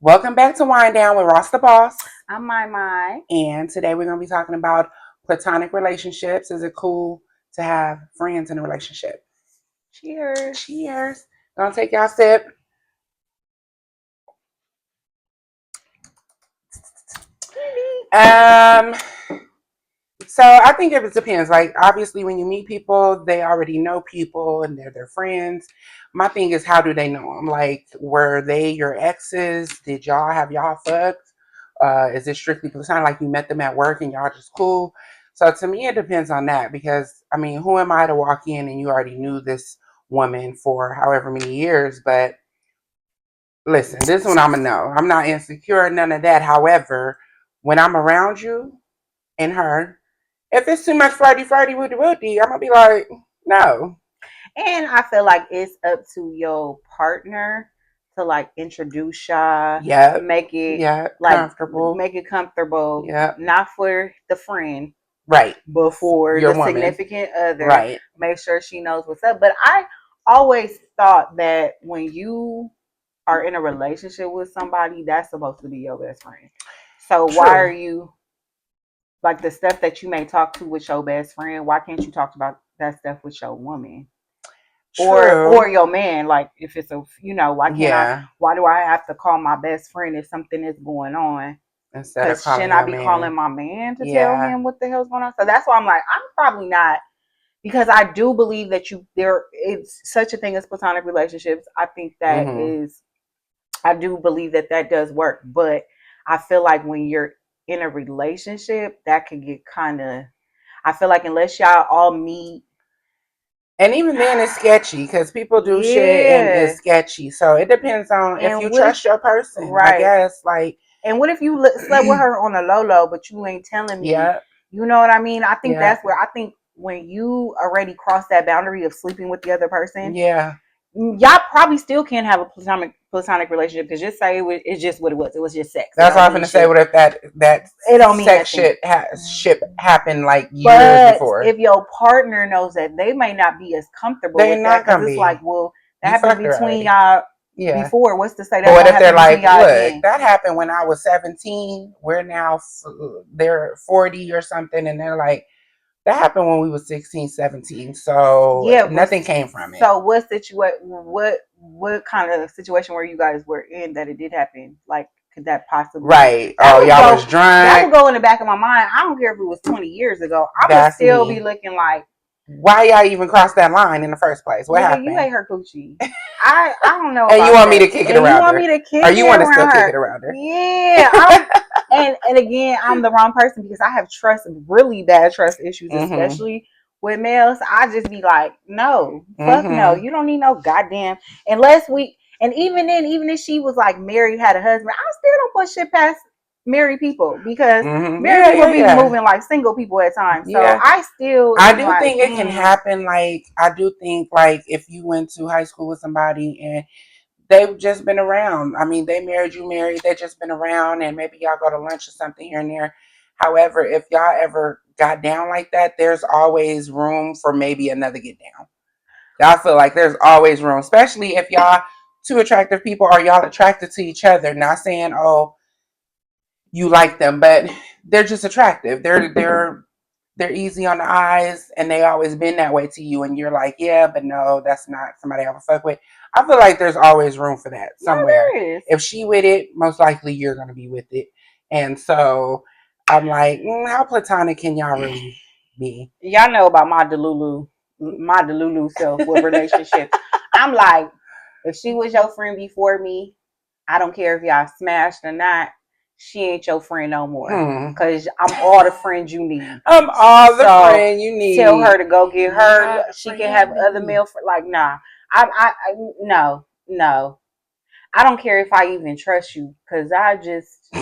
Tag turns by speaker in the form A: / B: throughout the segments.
A: Welcome back to Wind Down with Ross the Boss.
B: I'm my.
A: And today we're going to be talking about platonic relationships. Is it cool to have friends in a relationship?
B: Cheers.
A: Cheers. Gonna take y'all sip. Um, so I think it depends. Like obviously when you meet people, they already know people and they're their friends. My thing is how do they know them? Like were they your exes? Did y'all have y'all fucked? Is it strictly platonic? Like you met them at work and y'all just cool? So to me it depends on that because I mean who am I to walk in and you already knew this woman for however many years, but listen, this one I'm gonna know. I'm not insecure, none of that. However, when I'm around you and her, if it's too much flirty, woody, I'm gonna be like, no.
B: And I feel like it's up to your partner to like introduce y'all,
A: Yeah,
B: make it
A: yeah,
B: like
A: comfortable.
B: make it comfortable,
A: Yeah,
B: not for the friend,
A: right.
B: but for
A: Your
B: the
A: woman,
B: significant other.
A: right?
B: Make sure she knows what's up. But I always thought that when you are in a relationship with somebody, that's supposed to be your best friend. So why
A: True.
B: are you like the stuff that you may talk to with your best friend? Why can't you talk about that stuff with your woman or
A: True.
B: your man? Like if it's why can't I?
A: Yeah.
B: Why do I have to call my best friend if something is going on?
A: Instead of
B: Because
A: calling
B: shouldn't I
A: your
B: be
A: man.
B: calling my man to tell
A: Yeah.
B: him what the hell's going on? So that's why I'm like, I'm probably not, because I do believe that there is such a thing as platonic relationships. I think that
A: Mhm.
B: is, I do believe that that does work, but I feel like when you're in a relationship, that can get kind of, I feel like unless y'all all meet,
A: And even then, it's sketchy because people do shit and
B: yeah.
A: it's sketchy. So it depends on if
B: And
A: you
B: what if,
A: trust your person. I
B: right?
A: guess, like,
B: And what if you slept with her on the low low, but you ain't telling me?
A: yeah,
B: You know what I mean? I think
A: yeah,
B: that's where I think when you already cross that boundary of sleeping with the other person,
A: yeah.
B: y'all probably still can't have a platonic relationship because just say it's just what it was. It was just sex. It
A: That's
B: don't
A: all I'm
B: mean
A: gonna say.
B: shit.
A: What if that
B: It don't mean
A: sex
B: nothing.
A: ship happened like years
B: But
A: before?
B: if your partner knows that, they may not be as comfortable
A: They're
B: with that
A: not
B: because
A: gonna
B: it's like,
A: be.
B: well, that
A: You
B: happened
A: fucked her
B: between
A: already.
B: y'all
A: Yeah.
B: before. What's to say
A: But
B: that
A: what
B: won't
A: if they're
B: happen between
A: like,
B: y'all
A: look,
B: again?
A: that happened when I was 17. We're now they're 40 or something, and they're like, that happened when we was 16, 17. So
B: Yeah, but
A: nothing came from it.
B: so what kind of situation where you guys were in that it did happen? Like, could that possibly
A: Right. Oh, y'all was
B: that would
A: drunk.
B: go in the back of my mind. I don't care if it was 20 years ago. I would
A: That's
B: still be
A: me.
B: looking like,
A: Why y'all even crossed that line in the first place? What
B: nigga, you
A: happened?
B: ate her coochie. I don't know
A: And you
B: about
A: want me
B: that.
A: to kick it
B: And you
A: around
B: want
A: her?
B: me to
A: Or
B: kick
A: you
B: it
A: want to still
B: around
A: kick
B: her?
A: it around her?
B: Yeah, and again, I'm the wrong person because I have really bad trust issues,
A: Mm-hmm.
B: especially with males. I just be like, no, fuck no,
A: Mm-hmm.
B: you don't need no goddamn, unless we. And even then, even if she was like married, had a husband, I still don't put shit past married people because
A: Mm-hmm.
B: married
A: Yeah,
B: people
A: yeah,
B: be
A: yeah.
B: moving like single people at times. So
A: Yeah.
B: I still
A: I
B: am
A: do
B: like,
A: think it can happen. Like, I do think, like, if you went to high school with somebody and they've just been around. I mean, they married, you married, they just been around, and maybe y'all go to lunch or something here and there. However, if y'all ever got down like that, there's always room for maybe another get down. I feel like there's always room, especially if y'all two attractive people or y'all attracted to each other. Not saying, oh, you like them, but they're just attractive. They're easy on the eyes, and they always been that way to you. And you're like, yeah, but no, that's not somebody I would fuck with. I feel like there's always room for that
B: no,
A: somewhere.
B: there is.
A: If she with it, most likely you're gonna be with it. And so I'm like, how platonic can y'all really be?
B: Y'all know about my Delulu self with relationships. I'm like, if she was your friend before me, I don't care if y'all smashed or not. She ain't your friend no more.
A: Hmm.
B: Cause I'm all the friend you need.
A: I'm all the
B: So
A: friend you
B: tell her
A: need.
B: to go get her.
A: Not
B: She can have other
A: friendly.
B: male like nah. No, no. I don't care if I even trust you. Cause I just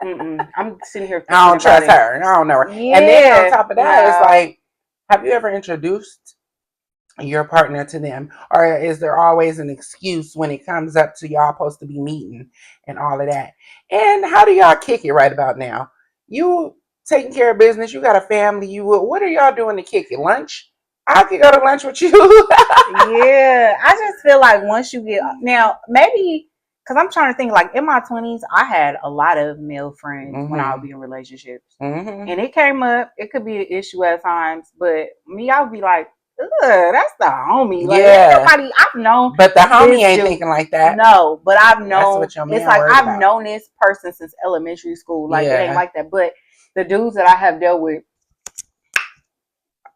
B: I'm sitting here
A: I
B: thinking
A: don't
B: about
A: trust
B: it.
A: her. I don't know her. And then on
B: Yeah,
A: top of that, it's
B: no.
A: like, have you ever introduced your partner to them, or is there always an excuse when it comes up to y'all supposed to be meeting and all of that? And how do y'all kick it right about now? You taking care of business, you got a family, what are y'all doing to kick it? Lunch? I could go to lunch with you.
B: Yeah, I just feel like once you get now, maybe because I'm trying to think, like in my 20s, I had a lot of male friends when I would
A: Mm-hmm.
B: be in relationships.
A: Mm-hmm.
B: And it came up, it could be an issue at times, but me, I would be like, ugh, that's the homie. Like, ain't
A: Yeah.
B: nobody, I've known
A: But the homie
B: this
A: ain't
B: dude.
A: thinking like that.
B: No, but I've
A: That's
B: known,
A: what your
B: it's
A: man
B: like,
A: worried
B: I've
A: about.
B: known this person since elementary school. Like, it ain't
A: Yeah.
B: like that. But the dudes that I have dealt with,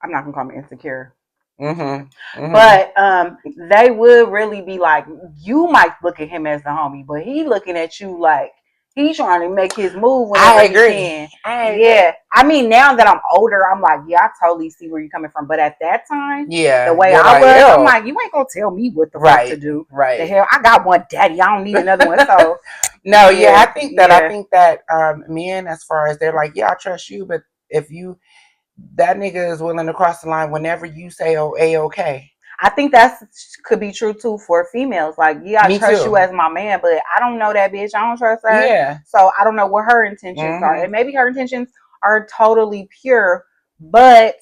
B: I'm not going to call them insecure.
A: Mm-hmm. Mm-hmm.
B: But they would really be like, you might look at him as the homie, but he looking at you like he's trying to make his move whenever
A: I
B: he
A: agree.
B: can.
A: I
B: Yeah.
A: agree.
B: I mean, now that I'm older, I'm like, yeah, I totally see where you're coming from. But at that time, the
A: Yeah.
B: way
A: You're
B: I
A: like,
B: was, I'm
A: ew.
B: like, you ain't gonna tell me what the fuck to
A: Right.
B: do. The
A: Right.
B: hell, I got one daddy. I don't need another one. So
A: No, yeah,
B: yeah,
A: I
B: yeah.
A: think that men, as far as they're like, yeah, I trust you, but if you that nigga is willing to cross the line whenever you say, oh, a okay.
B: I think that's could be true too for females. Like, yeah, I
A: Me
B: trust you
A: too.
B: as my man, but I don't know that bitch. I don't trust her.
A: Yeah.
B: So I don't know what her intentions are.
A: Mm-hmm.
B: And maybe her intentions are totally pure, but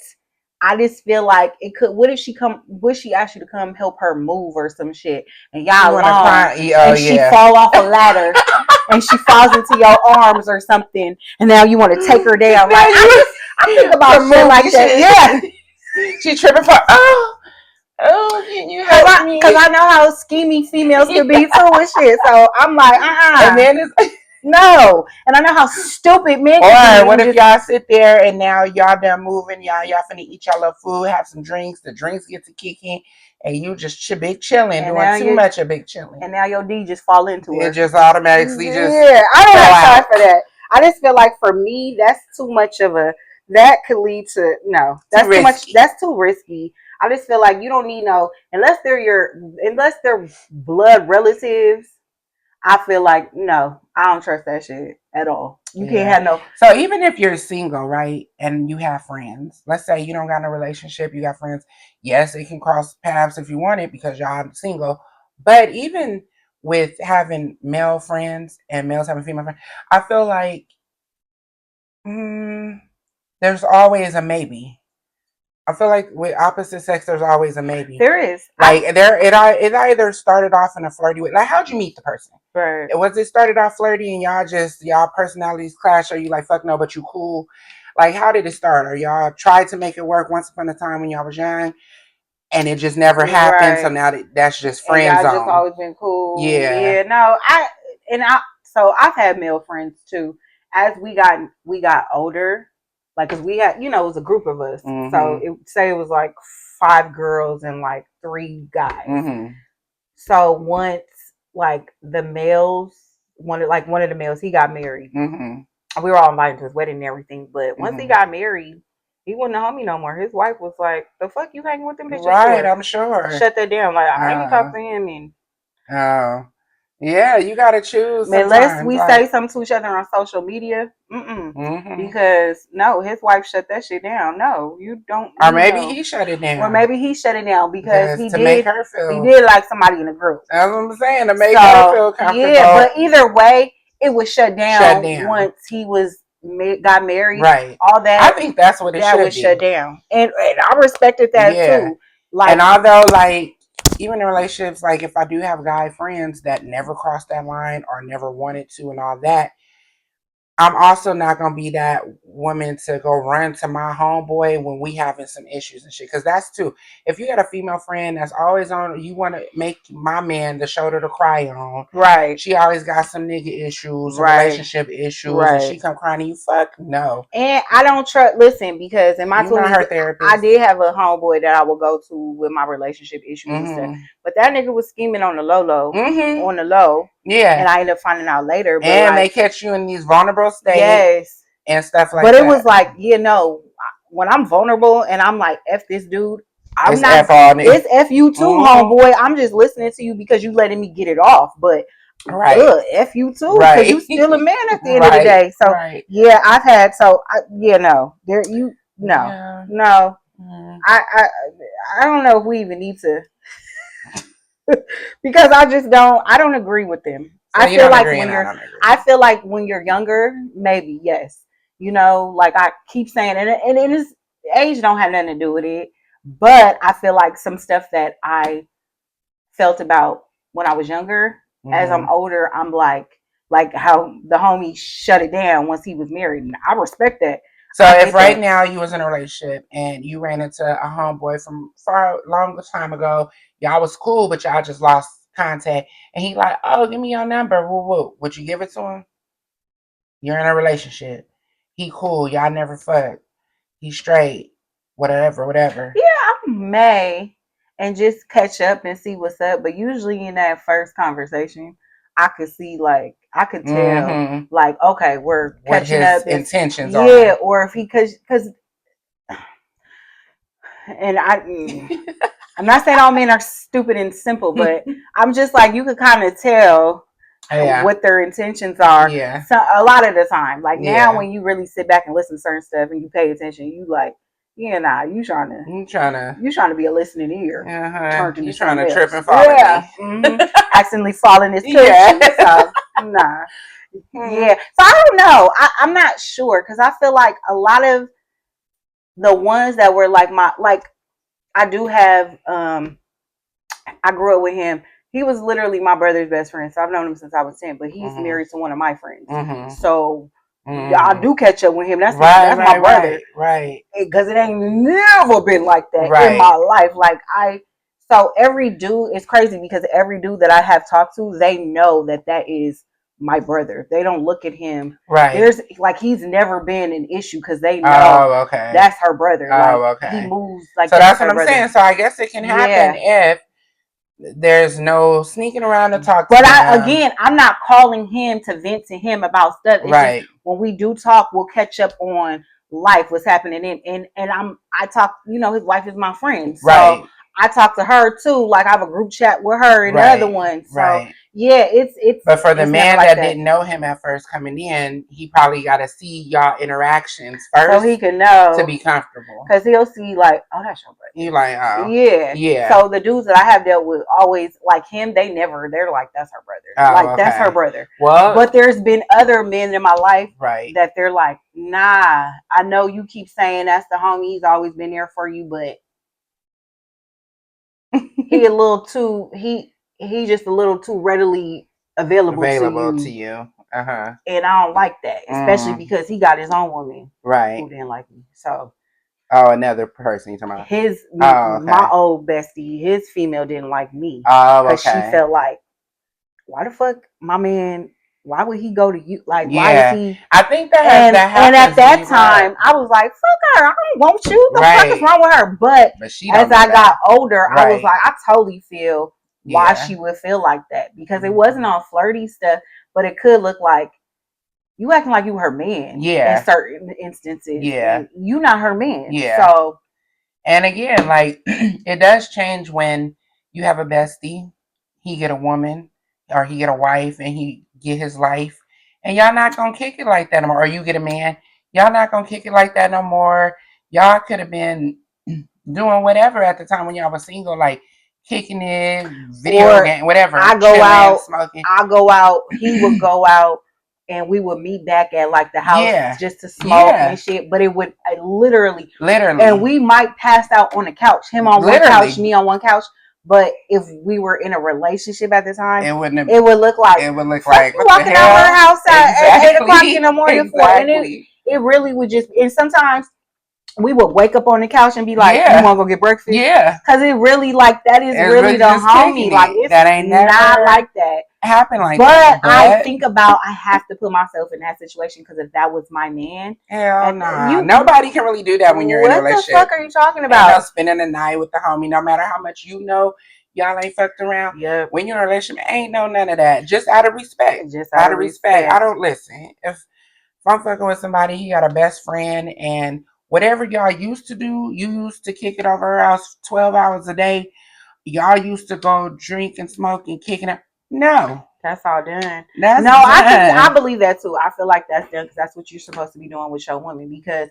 B: I just feel like it could what if she come would she ask you to come help her move or some shit and
A: You
B: y'all
A: want to
B: alone
A: cry? Oh
B: and she
A: yeah.
B: fall off a ladder and she falls into your arms or something and now you want to take her down.
A: Now
B: Like
A: you
B: I think about
A: some
B: shit
A: movie
B: like that.
A: shit.
B: Yeah.
A: She tripping for oh, can you
B: Cause
A: help
B: cause
A: me?
B: I know how schemy females can be too with shit. So I'm like,
A: And then it's
B: no. And I know how stupid men can be
A: or what
B: and
A: if
B: just
A: y'all sit there and now y'all done moving, y'all finna eat y'all little food, have some drinks, the drinks get to kicking, and you just big chilling,
B: and
A: doing
B: now
A: too
B: you
A: much of big chilling.
B: and now your D just fall into
A: It
B: her.
A: just automatically just
B: Yeah, I don't
A: fall
B: have time
A: out.
B: for that. I just feel like for me, that's too much of a that could lead to no.
A: Too
B: That's too much.
A: risky.
B: That's too risky. I just feel like you don't need no unless they're blood relatives. I feel like no, I don't trust that shit at all. You can't
A: Yeah.
B: have no
A: So even if you're single, right, and you have friends, let's say you don't got a relationship, you got friends. Yes, it can cross paths if you want it because y'all single. But even with having male friends and males having female friends, I feel like mm, there's always a maybe. I feel like with opposite sex, there's always a maybe.
B: there is.
A: Like it either started off in a flirty way. Like, how'd you meet the person?
B: Right.
A: Was it started off flirty and y'all personalities clash? Or you like fuck no, but you cool? Like, how did it start? Or y'all tried to make it work once upon a time when y'all was young, and it just never happened. So
B: Right.
A: now that's just
B: And
A: friend
B: y'all just
A: zone.
B: always been cool.
A: Yeah.
B: Yeah, no, so I've had male friends too. As we got older, like cause we had, it was a group of us. So
A: Mhm.
B: it was like 5 girls and like 3 guys.
A: Mhm.
B: So once like the males one of the males, he got married.
A: Mhm.
B: We were all invited to his wedding and everything. But once he
A: Mhm.
B: got married, he wasn't a homie no more. His wife was like, "The fuck you hanging with them bitches
A: Right.
B: for?"
A: I'm sure.
B: Shut that down. Like I ain't
A: Uh.
B: talking to him, and
A: Oh. Yeah. You gotta choose
B: unless
A: sometimes.
B: we
A: Like.
B: say something to each other on social media,
A: Mhm.
B: because no, his wife shut that shit down. No, you don't
A: Or
B: need
A: maybe
B: no.
A: he shut it
B: Or
A: down
B: maybe he shut it down because
A: just to make her
B: he
A: feel.
B: did like somebody in the group.
A: That's what I'm saying, to make her
B: So
A: feel
B: yeah,
A: comfortable.
B: but either way, it was shut
A: Shut
B: down
A: down.
B: once he got married.
A: Right.
B: All
A: I think that's what it
B: that
A: should
B: was shut
A: be.
B: down, and I respected that
A: Yeah.
B: too.
A: And
B: Like
A: although, like, even in relationships, like, if I do have guy friends that never crossed that line or never wanted to and all that, I'm also not gonna be that woman to go run to my homeboy when we having some issues and shit. Cause that's too. If you got a female friend that's always on, you want to make my man the shoulder to cry on.
B: right,
A: She always got some nigga issues or
B: right,
A: relationship issues, and
B: right.
A: she come crying to you. Fuck no,
B: And I don't trust. Listen, because in my
A: you not
B: 20s,
A: her
B: I
A: therapist.
B: did have a homeboy that I would go to with my relationship issues and stuff.
A: Mhm.
B: But that nigga was scheming
A: Mhm.
B: on the low, and
A: Yeah,
B: I ended up finding out later. But
A: and they
B: like,
A: catch you in these vulnerable states
B: yes,
A: and stuff
B: but
A: like
B: it was
A: that.
B: like, when I'm vulnerable and I'm like, F this dude, I'm
A: It's
B: not,
A: F all niggas.
B: it's F you too,
A: Mhm.
B: homeboy. I'm just listening to you because you letting me get it off. But,
A: Right.
B: F you too, because you
A: Right.
B: still a man at the end of the
A: Right.
B: day. So,
A: Right.
B: yeah, no. No.
A: Yeah.
B: No.
A: Mm.
B: I, I, I don't know if we even need to, because I don't agree with them.
A: So you don't agree and I don't
B: I
A: agree.
B: feel like when you're younger, maybe yes, like I keep saying, and it is age don't have nothing to do with it, but I feel like some stuff that I felt about when I was younger, As I'm
A: Mm-hmm.
B: older, I'm like how the homie shut it down once he was married. And I respect that.
A: So
B: I
A: if
B: get
A: right
B: that.
A: now you was in a relationship and you ran into a homeboy from far long time ago, y'all was cool, but y'all just lost contact, and he like, oh, give me your number, woo woo. Would you give it to him? You're in a relationship. He cool. Y'all never fuck. He straight. Whatever, whatever.
B: Yeah, I may and just catch up and see what's up. But usually in that first conversation, I could see like I could tell
A: Mm-hmm.
B: like okay, we're
A: What
B: catching
A: his
B: up. And
A: intentions
B: yeah,
A: are.
B: or if he because and I'm not saying all men are stupid and simple, but I'm just like you could kind of tell
A: Yeah.
B: what their intentions are.
A: Yeah.
B: So a lot of the time, like now
A: Yeah.
B: when you really sit back and listen to certain stuff and you pay attention, you like, yeah, nah,
A: You trying to.
B: you trying to be a listening ear
A: Uh-huh.
B: turned into
A: You trying to
B: something
A: trip
B: else.
A: and fall in
B: Yeah,
A: me.
B: accidentally fall in this
A: Yeah.
B: coochie. So nah,
A: Hmm.
B: yeah. So I don't know. I'm not sure because I feel like a lot of the ones that were like my like I do have I grew up with him. He was literally my brother's best friend. So I've known him since I was 10, but he's
A: Hmm.
B: married to one of my friends.
A: Hmm.
B: So I
A: Hmm.
B: do catch up with him.
A: Right,
B: That's my
A: right,
B: brother.
A: right, right,
B: Because it ain't never been like that in
A: right,
B: my life. So every dude is crazy because every dude that I have talked to, they know that is my brother. They don't look at him.
A: right.
B: There's like he's never been an issue because they know
A: Oh, okay.
B: that's her brother. Like
A: Oh,
B: he
A: okay.
B: moves like
A: So
B: that's
A: that's what
B: her
A: I'm
B: brother.
A: saying. So I guess it can happen
B: Yeah.
A: if there's no sneaking around to talk to
B: But
A: them.
B: I'm not calling him to vent to him about stuff. It's just
A: Right,
B: when we do talk, we'll catch up on life, what's happening, and I talk. You know, his wife is my friend, so
A: right,
B: I talk to her too. Like I have a group chat with her and the other
A: right,
B: one. So
A: right.
B: yeah,
A: But for the
B: it's never
A: man
B: like
A: that
B: that.
A: didn't know him at first coming in, he probably got to see y'all interactions
B: So he
A: first
B: can
A: to
B: know
A: be comfortable.
B: because he'll see like, oh, that's your brother.
A: You like, oh,
B: Yeah.
A: yeah.
B: So the dudes that I have dealt with always like him, they're like, that's her brother.
A: Oh,
B: Like that's her
A: okay.
B: brother.
A: Well,
B: But there's been other men in my life
A: right.
B: that they're like, nah, I know you keep saying that's the homie, he's always been there for you, but he a little too he just a little too readily available to
A: Available to
B: you.
A: you. Uh huh.
B: And I don't like that, especially
A: Mm,
B: because he got his own woman
A: right.
B: who didn't like me. So
A: Oh, another person you talking about?
B: his
A: Oh,
B: my
A: okay.
B: old bestie, his female didn't like me
A: Oh,
B: because she
A: okay.
B: felt like, why the fuck my man? Why would he go to you? Like, why is
A: Yeah,
B: he?
A: I think that
B: And at
A: happens when
B: that
A: you grow up.
B: time, I was like, fuck her. I don't want you. The fuck is
A: Right,
B: wrong with her? But
A: but she
B: as
A: don't know
B: I got
A: that.
B: older, I was
A: Right.
B: like, I totally feel why
A: Yeah.
B: she would feel like that because it wasn't
A: Mhm.
B: on flirty stuff, but it could look like you acting like you her man in
A: Yeah.
B: certain instances,
A: Yeah.
B: and you not her man.
A: Yeah.
B: So
A: And again, like it does change when you have a bestie, he get a woman, or he get a wife, and he get his life, and y'all not gonna kick it like that no more. Or you get a man, y'all not gonna kick it like that no more. Y'all could have been doing whatever at the time when y'all was single, like kicking it, video
B: or
A: game, whatever,
B: I go
A: chilling,
B: out,
A: smoking.
B: he would go out, and we would meet back at like the house
A: Yeah,
B: just to smoke and
A: yeah,
B: shit. But it would literally, and
A: literally,
B: we might pass out on the couch, him on one couch,
A: literally.
B: me on one couch. But if we were in a relationship at the time,
A: It wouldn't have.
B: it would look like,
A: It would look
B: fuck
A: like
B: you
A: what the
B: walking out her
A: hell?
B: house at 8 o'clock in
A: Exactly,
B: the morning for, and
A: exactly.
B: it really would just, and sometimes we would wake up on the couch and be like, "You
A: Yeah,
B: want to go get breakfast?"
A: yeah.
B: Because it really like that is
A: It's
B: really
A: really
B: the
A: just
B: homie.
A: kicking
B: Like
A: it.
B: it's
A: That ain't
B: not
A: never
B: like that.
A: happened like
B: But
A: that.
B: I
A: But
B: think about I have to put myself in that situation because if that was my man,
A: hell
B: at
A: nah.
B: you,
A: Nobody can really do that when you're in a
B: what the
A: relationship.
B: fuck are you talking
A: Ain't no
B: about?
A: spending the night with the homie, no matter how much you know y'all ain't fucked around.
B: Yep,
A: When you're in a relationship, ain't no none of that. Just out of respect.
B: just out
A: Out
B: of
A: of respect. I
B: respect.
A: don't listen. If I'm fucking with somebody, he got a best friend, and whatever y'all used to do, you used to kick it over her house 12 hours a day. Y'all used to go drink and smoke and kicking it. No,
B: That's all done.
A: that's
B: No, I
A: done.
B: believe that too. I feel like that's done because that's what you're supposed to be doing with your woman because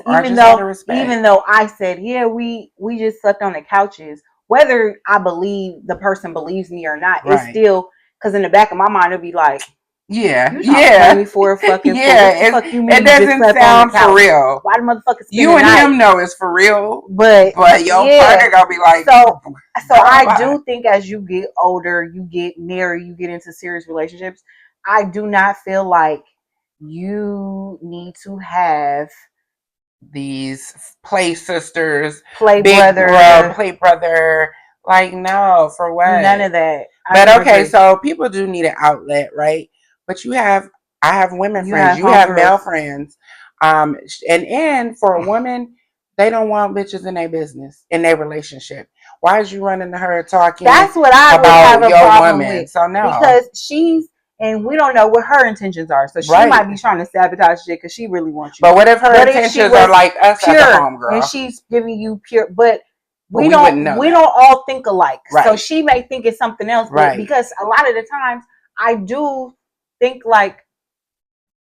A: Or just out of respect.
B: even though I said yeah we just slept on the couches, whether I believe the person believes me or not, it's
A: Right.
B: still because in the back of my mind it'll be like,
A: Yeah,
B: You trying to play
A: yeah,
B: me for a fucking fool? What the
A: yeah.
B: fuck you
A: It
B: mean you just
A: doesn't
B: slept on the
A: sound for
B: couch?
A: real.
B: Why the motherfucker spend
A: You
B: the
A: and
B: night?
A: him know it's for real,
B: But
A: but your
B: yeah,
A: partner gonna be like,
B: so
A: girl,
B: I
A: bye.
B: do think as you get older, you get married, you get into serious relationships. I do not feel like you need to have
A: These play sisters,
B: play
A: big bro,
B: brother,
A: play brother. Like, no, for
B: none
A: what?
B: of that. I
A: But
B: never
A: okay,
B: agree.
A: so people do need an outlet, right? But I have women
B: You
A: friends,
B: have
A: you have male
B: homegirls.
A: friends, and for a woman, they don't want bitches in their business, in their relationship. Why is you running to her talking
B: That's what I would have
A: about
B: a
A: your
B: problem with
A: woman? So no,
B: because and we don't know what her intentions are. So she
A: right?
B: might be trying to sabotage shit because she really wants you.
A: But what if her
B: But if she
A: intentions are
B: was
A: like us as a
B: pure and
A: homegirl?
B: she's giving you pure, but
A: But we wouldn't know
B: we
A: that,
B: don't all think alike. So
A: right?
B: she may think it's something else, but
A: Right.
B: because a lot of the times I do think like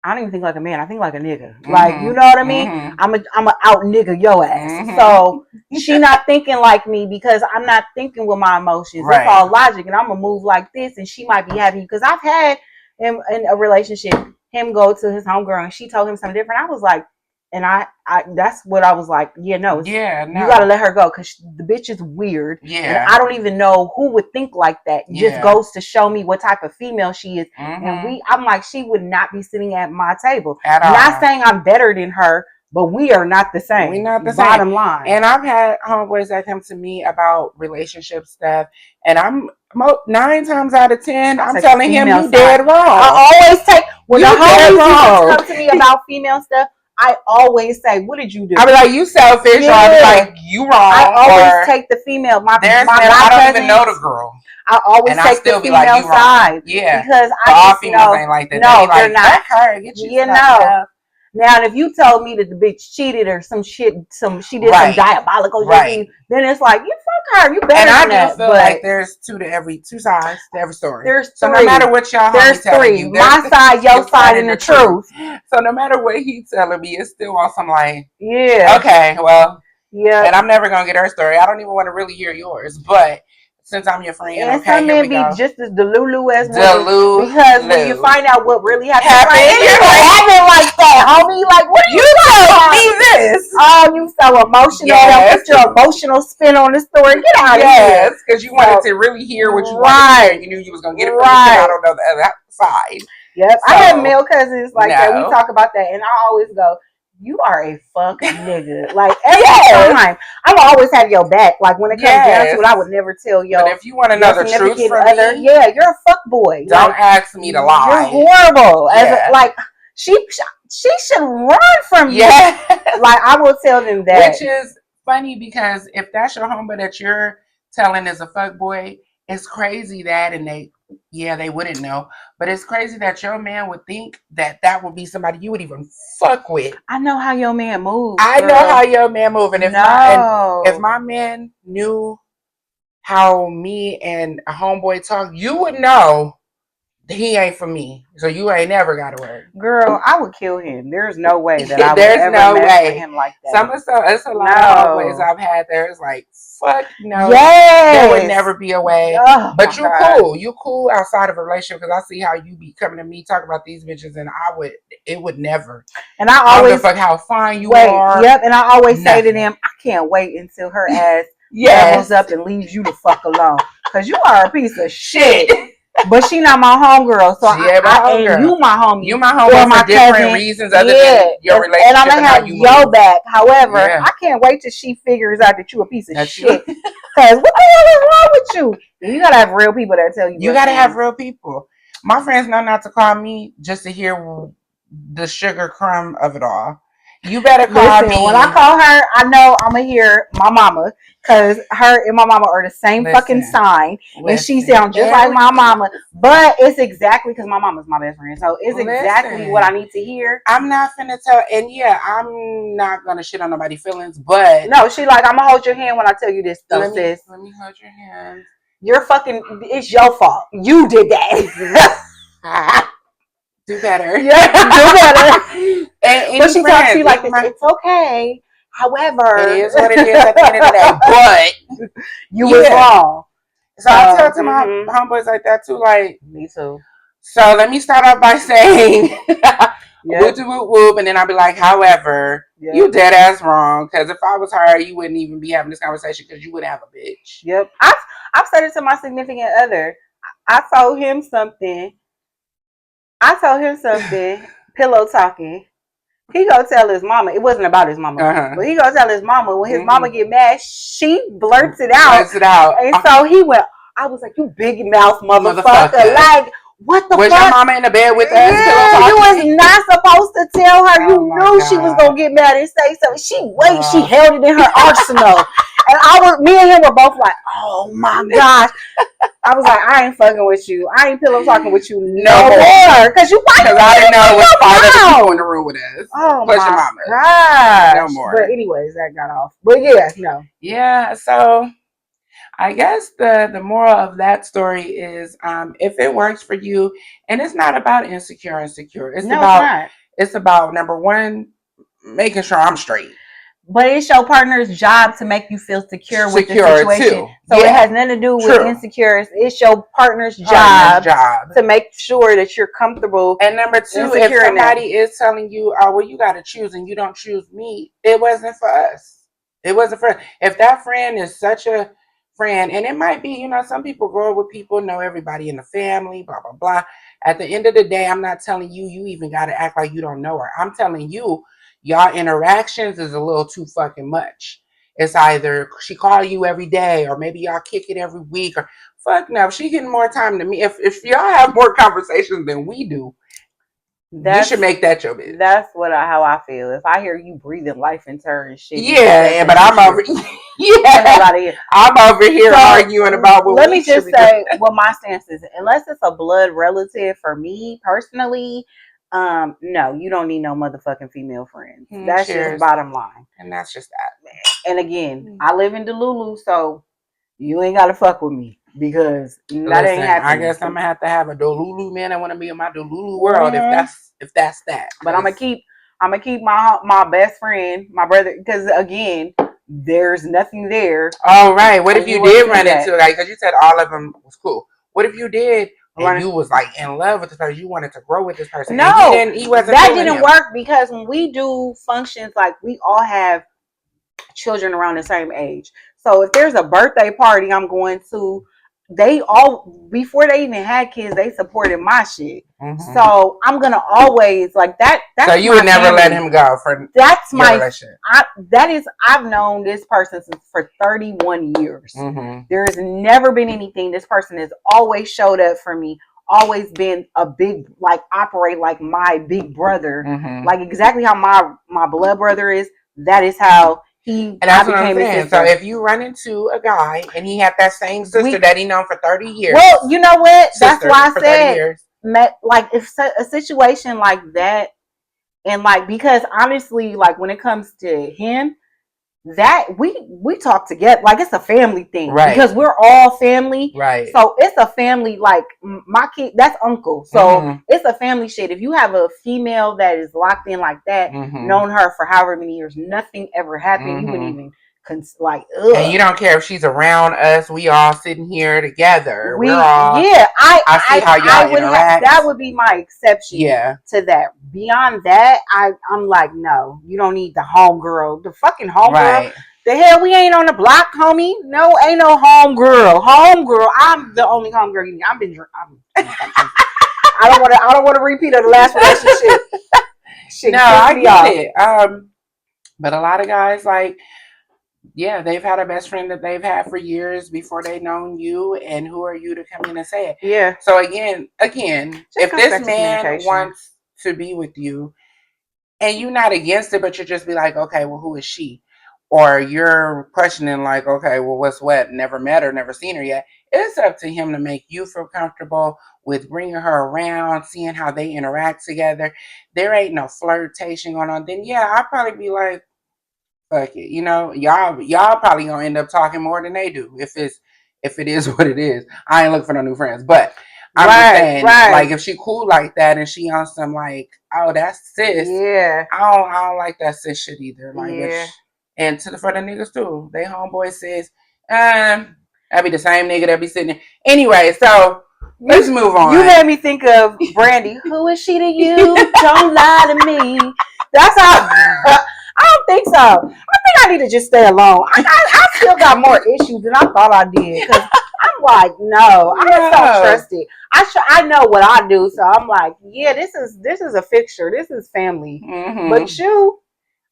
B: I don't even think like a man. I think like a nigga. Like, you
A: Mhm.
B: know what I mean?
A: Mhm.
B: I'm a out nigga your ass.
A: Mhm.
B: So she not thinking like me because I'm not thinking with my emotions. It's
A: Right.
B: all logic, and I'm gonna move like this, and she might be happy because I've had in a relationship him go to his homegirl and she told him something different. I was like, and I that's what I was like. Yeah, no,
A: Yeah.
B: you gotta
A: No.
B: let her go because the bitch is weird, and
A: Yeah.
B: I don't even know who would think like that. It just
A: Yeah.
B: goes to show me what type of female she is. And
A: Mhm.
B: I'm like, she would not be sitting at my table.
A: At
B: Not
A: all.
B: saying I'm better than her, but we are not the
A: We're
B: same.
A: not the same.
B: Bottom line.
A: And I've had homeboys that come to me about relationship stuff, and I'm 9 times out of 10,
B: I
A: I'm
B: take the
A: telling him
B: female
A: you
B: side.
A: dead wrong.
B: I always take when the
A: You dead
B: homies used to
A: wrong.
B: come to me about female stuff. I always say, "What did you
A: I
B: do?"
A: be like, you selfish, or I be
B: Yeah,
A: like, you
B: I
A: wong,
B: always
A: or
B: take the female.
A: there's
B: My
A: men I
B: guy
A: don't even know the
B: cousins,
A: girl,
B: I always
A: and I
B: take the
A: still be like,
B: female
A: you wrong.
B: side
A: Yeah,
B: because
A: but
B: I
A: all
B: just
A: females
B: know
A: ain't like that. They be
B: no, they're
A: like,
B: not.
A: fuck her, get you
B: You
A: something
B: know.
A: else.
B: Now, if you told me that the bitch cheated or some shit, she did some
A: Right,
B: diabolical shit to
A: right.
B: you, then it's like you fuck her. You
A: And
B: better
A: I
B: than
A: do
B: that.
A: feel
B: But
A: like there's two sides to every story.
B: there's
A: So no matter
B: three.
A: what y'all homie
B: There's
A: telling
B: three.
A: you, there's
B: My side, your
A: it's one
B: side,
A: in
B: and
A: the
B: the
A: truth.
B: truth.
A: So no matter what he's telling me, it's still on some like,
B: Yeah.
A: okay, well,
B: Yep.
A: and I'm never gonna get her story. I don't even want to really hear yours. But since I'm your friend,
B: And
A: okay,
B: some
A: here we
B: men be
A: go.
B: just as delulu as women because when you
A: Delulu
B: find out what really happened, it's like
A: happened.
B: it
A: You're
B: didn't
A: like,
B: happen like that, homie. Like what are
A: you
B: you talking
A: told
B: about?
A: me this.
B: Oh, you so emotional. Don't
A: Yes,
B: put your emotional spin on the story. Get out of here.
A: yes, because you wanted
B: So
A: to really hear what you wanted to hear,
B: right,
A: and you knew you was gonna get it from the
B: right.
A: out on the other side.
B: Yep. I have
A: So
B: male cousins like that. We
A: no.
B: talk about that, and I always go, "You are a fuck nigga." Like every
A: Yes.
B: time, I will always have your back. Like when it comes down to
A: Yes.
B: it, I would never tell
A: But if you want to
B: your
A: know the truth
B: significant
A: from
B: other,
A: me,
B: yeah, you're a fuck boy.
A: don't
B: Like
A: ask me to
B: you're
A: lie.
B: horrible. As a,
A: Yeah.
B: like she she should run from you.
A: Yes.
B: Like I will tell them that.
A: Which is funny because if that's your homie that you're telling is a fuck boy, it's crazy that, and they wouldn't know, but it's crazy that your man would think that that would be somebody you would even fuck with.
B: I know how your man moves,
A: I know
B: girl.
A: how your man move, and if
B: No.
A: my man knew how me and a homeboy talk, you would know he ain't for me. So you ain't never got to worry.
B: Girl, I would kill him. There's no way that I would
A: There's
B: ever
A: no
B: mess with
A: way.
B: him like that.
A: It's a lot of homeboys
B: No.
A: I've had there. It's like, fuck no. There would
B: Yes.
A: never be a way.
B: Oh
A: But
B: my God.
A: You cool outside of a relationship because I see how you be coming to me talking about these bitches, and it would never.
B: And I
A: I don't give a
B: always
A: fuck how fine you
B: wait.
A: are.
B: Yep. And I always say to
A: Nothing.
B: them, I can't wait until her ass levels
A: Yes.
B: up and leaves you the fuck alone. Cause you are a piece of
A: Shit.
B: shit. But she not my homegirl, so
A: She ain't my
B: and
A: homegirl.
B: you my homie,
A: You my
B: or
A: homie
B: my
A: for different
B: cousin,
A: reasons other
B: yeah,
A: than your
B: and I'm
A: relationship
B: gonna
A: and how
B: have
A: you
B: your
A: move.
B: back. However,
A: Yeah.
B: I can't wait till she figures out that you a piece of
A: That you
B: shit. Cause what the hell is wrong with you? And you gotta have real people that tell you
A: you
B: what's
A: gotta have
B: wrong.
A: real people. My friends know not to call me just to hear the sugar crumb of it all. You better call
B: Listen, when I
A: me.
B: call her, I know I'm gonna hear my mama, cause her and my mama are the same fucking
A: Listen,
B: sign, and she
A: listen.
B: sounds just like
A: Every
B: my mama. But it's exactly because my mama's my best friend, so it's exactly what I
A: listen.
B: need to hear.
A: I'm not finna tell, and yeah, I'm not gonna shit on nobody's feelings, but
B: No, she like I'm gonna hold your hand when I tell you this, though, sis.
A: let me hold your hand.
B: You're fucking. It's your fault. You did that.
A: Do better.
B: Yeah, do better.
A: And
B: But
A: any
B: she talks to
A: friends,
B: you like
A: even
B: this.
A: my
B: It's okay.
A: it
B: However,
A: is what it is at the end of the day. But
B: you was
A: yeah.
B: wrong.
A: So I tell
B: So,
A: to my homeboys like that too, like
B: me too.
A: So let me start off by saying whoop
B: Yep.
A: whoop whoop, and then I'll be like, however, you
B: Yep.
A: dead ass wrong. Because if I was her, you wouldn't even be having this conversation because you would have a bitch.
B: Yep. I've said it to my significant other. I told him something. I told him something. Pillow talking. He go tell his mama. It wasn't about his mama,
A: Uh-huh.
B: but he go tell his mama. When his
A: Mm-hmm.
B: mama get mad, she blurts it out,
A: Let's it out.
B: and so he went. I was like, "You big mouth motherfucker!
A: Motherfucker.
B: Like, what the
A: Was your
B: fuck?
A: mama in the bed with us, pillow
B: Yeah, you was
A: talking?
B: not supposed to tell her.
A: Oh
B: You
A: my
B: knew she was
A: God.
B: gonna get mad and say something. She
A: Uh,
B: held it in her arsenal, and me and him were both like, "Oh my gosh." I was like, I ain't fucking with you. I ain't pillow talking with you
A: no
B: no
A: more.
B: more. Cause you, why
A: Because
B: you
A: I didn't know it was
B: your
A: 5 other people in the
B: mouth?
A: room with us.
B: Oh
A: Plus your
B: my
A: mama. No
B: gosh. But
A: more.
B: anyways, that got off. But yeah, no.
A: Yeah, so I guess the moral of that story is if it works for you, and it's not about insecure.
B: No, it's not.
A: It's about number one, making sure I'm straight.
B: But it's your partner's job to make you feel secure with the
A: Secure
B: situation.
A: too.
B: So it has
A: Yeah.
B: nothing to do with
A: True.
B: insecure. It's your partner's
A: Partner's
B: job
A: job.
B: to make sure that you're comfortable
A: And number
B: and
A: two, if
B: secure in that.
A: somebody is telling you, oh, well, you got to choose and you don't choose me, it wasn't for us. It wasn't for us. If that friend is such a friend, and it might be, some people grow up with people, know everybody in the family, blah, blah, blah. At the end of the day, I'm not telling you, you even got to act like you don't know her. I'm telling you, y'all interactions is a little too fucking much. It's either she call you every day or maybe y'all kick it every week or fuck no. If she getting more time than me, if y'all have more conversations than we do, you should
B: That's
A: make that your bitch.
B: that's how I feel. If I hear you breathing life into her and shit, bitch,
A: Yeah,
B: that's
A: but
B: an
A: I'm
B: issue.
A: over.
B: Get the hell
A: Yeah,
B: out of here.
A: I'm over here arguing
B: So
A: about what
B: let
A: we
B: me
A: should
B: just
A: be doing.
B: say what my stance is. Unless it's a blood relative, for me personally, no, you don't need no motherfucking female friends. That's just
A: Cheers,
B: bottom line.
A: and that's just that.
B: And again, I live in Delulu, so you ain't gotta fuck with me because that ain't
A: Listen, I
B: happening.
A: guess I'm gonna have a Delulu man. I want to be in my Delulu world if
B: Mm-hmm.
A: that's that.
B: But
A: Cause
B: I'm gonna keep my best friend, my brother, because again, there's nothing there
A: all right, what
B: for
A: if you
B: you to
A: did
B: see
A: run into
B: that.
A: like? Because you said all of them was cool. What if you did and
B: Right.
A: you was like in love with this person? You wanted to grow with this person, and
B: No,
A: he wasn't
B: that
A: feeling
B: didn't
A: him.
B: work because when we do functions, like we all have children around the same age. So if there's a birthday party I'm going to, they all before they even had kids, they supported my shit.
A: Mm-hmm.
B: So I'm gonna always like that. That's
A: so you
B: my
A: would never
B: family.
A: let him go for
B: That's
A: your
B: my.
A: relationship.
B: I've known this person for 31 years.
A: Mm-hmm.
B: There has never been anything. This person has always showed up for me. Always been a big, like, operate like my big brother, like exactly how my blood brother is. That is how
A: And
B: I
A: that's what I'm
B: became his
A: saying. So
B: sister.
A: if you run into a guy and he had that same sister
B: We
A: that he known for 30 years,
B: well, you know what? That's
A: sister
B: why I
A: for 30
B: said,
A: years.
B: like, if a situation like that, and like because honestly, like when it comes to him, that we talk together like it's a family thing
A: Right.
B: because we're all family,
A: right?
B: So it's a family, like my kid, that's uncle, so it's a family shit. If you have a female that is locked in like that, known her for however many years, nothing ever happened, you wouldn't even like
A: and you don't care if she's around us, we all sitting here together, we're all
B: yeah,
A: I see how y'all
B: would
A: interact.
B: that would be my exception to that. Beyond that, I'm like, no, you don't need the homegirl, the fucking homegirl. Right. The hell, we ain't on the block, homie. No, ain't no homegirl. Homegirl, I'm the only homegirl you need. I've been I don't want to repeat of the last relationship. Shit,
A: no, I get it. But a lot of guys like, yeah, they've had a best friend that they've had for years before they known you, and who are you to come in and say it?
B: Yeah.
A: So again,
B: Just
A: if
B: comes
A: this
B: back to
A: man
B: communication.
A: wants to be with you, and you're not against it, but you just be like, okay, well, who is she? Or you're questioning, like, okay, well, what's what? Never met her, never seen her yet. It's up to him to make you feel comfortable with bringing her around, seeing how they interact together. There ain't no flirtation going on. Then yeah, I'd probably be like, fuck it. Y'all probably gonna end up talking more than they do if it is what it is. I ain't looking for no new friends, but I'm just saying, like, if she cool like that and she on some like, oh, that's sis. Yeah. I don't like that sis shit either. Like, bitch. And for the niggas too, they homeboy says, that be the same nigga that be sitting there. Anyway, so Let's move on.
B: You made me think of Brandy. Who is she to you? Don't lie to me. That's how. I don't think so. I think I need to just stay alone. I still got more issues than I thought I did. Because I'm like, no, I just don't trust it. I know what I do, so I'm like, yeah, this is a fixture. This is family.
A: Mm-hmm.
B: But you,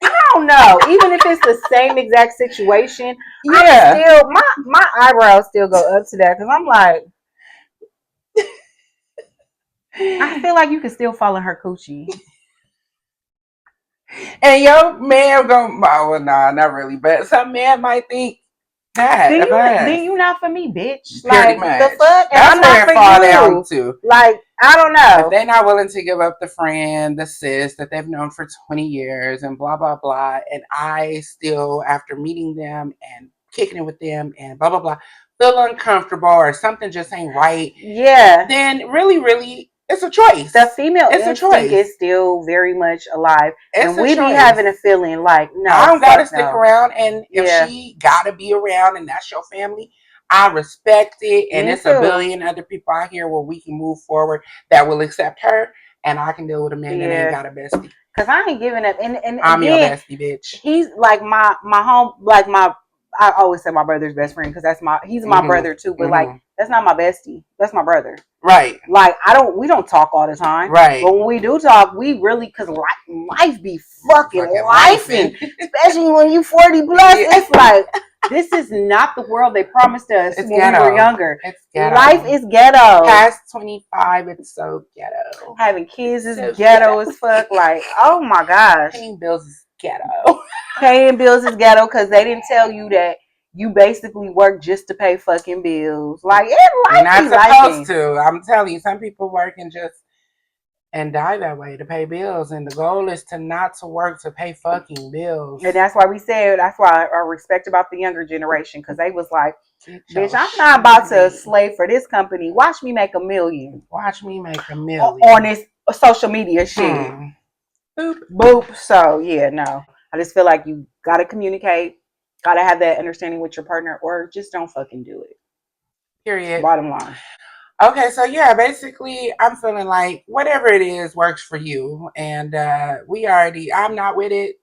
B: I don't know. Even if it's the same exact situation,
A: yeah,
B: I'm still my eyebrows still go up to that because I'm like, I feel like you can still fall in her coochie.
A: and your man go, well, nah, not really, but some man might think that
B: Then
A: of us.
B: you not for me, bitch.
A: Pretty
B: Like
A: much.
B: the fuck, and
A: That's
B: I'm not
A: where it
B: for
A: fall down
B: you.
A: to.
B: Like I don't
A: If
B: know.
A: they're not willing to give up the friend, the sis that they've known for 20 years and blah, blah, blah, and I still, after meeting them and kicking it with them and blah, blah, blah, feel uncomfortable or something just ain't right,
B: Yeah.
A: then really, really, it's a choice.
B: The female
A: It's
B: instinct is still very much alive,
A: it's
B: and
A: a
B: we be
A: choice.
B: having a feeling like, no,
A: I don't gotta
B: fuck
A: stick
B: no.
A: around, and if
B: Yeah.
A: she gotta be around and that's your family, I respect it. And
B: Me
A: it's a
B: too.
A: billion other people out here where we can move forward that will accept her, and I can deal with a man that ain't
B: Yeah.
A: got a bestie.
B: Cause I ain't giving up, and
A: I'm your
B: again,
A: bestie, bitch.
B: he's like my home, like my. I always say my brother's best friend because he's my brother too. But like that's not my bestie. That's my brother.
A: Right.
B: Like we don't talk all the time.
A: Right.
B: But when we do talk, we really cause life be fucking lifing.
A: lifing.
B: Especially when you 40 plus.
A: Yeah.
B: It's like this is not the world they promised us
A: It's
B: when
A: ghetto.
B: we were younger.
A: It's ghetto.
B: Life is ghetto.
A: Past 25, it's so ghetto.
B: Having kids is
A: So
B: ghetto as fuck. Like, oh my gosh.
A: Paying bills is ghetto.
B: Paying bills is ghetto because they didn't tell you that you basically work just to pay fucking bills. Like,
A: You're not supposed to. I'm telling you, some people work and die that way to pay bills, and the goal is to not to work to pay fucking bills.
B: And that's why we said, that's why I respect about the younger generation, because they was like, bitch, I'm not about to slave for this company. Watch me make $1 million.
A: Watch me make $1 million
B: on this social media shit. Boop boop. So yeah, no, I just feel like you gotta communicate, gotta have that understanding with your partner, or just don't fucking do it.
A: Period.
B: Bottom line.
A: Okay, so yeah, basically, I'm feeling like whatever it is works for you, and I'm not with it,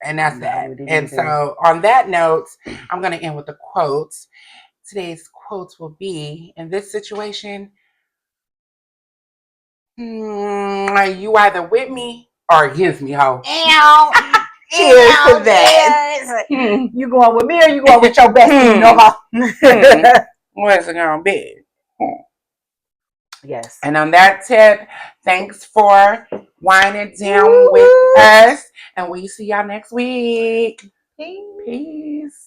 A: and that's that. And so, on that note, I'm gonna end with the quotes. Today's quotes will be: in this situation, you either with me or against me, ho.
B: Cheers to that. You going with me or you going with your bestie? You know how.
A: What's it gonna be?
B: Yes.
A: And on that tip, thanks for winding down with us. And we see y'all next week. Peace.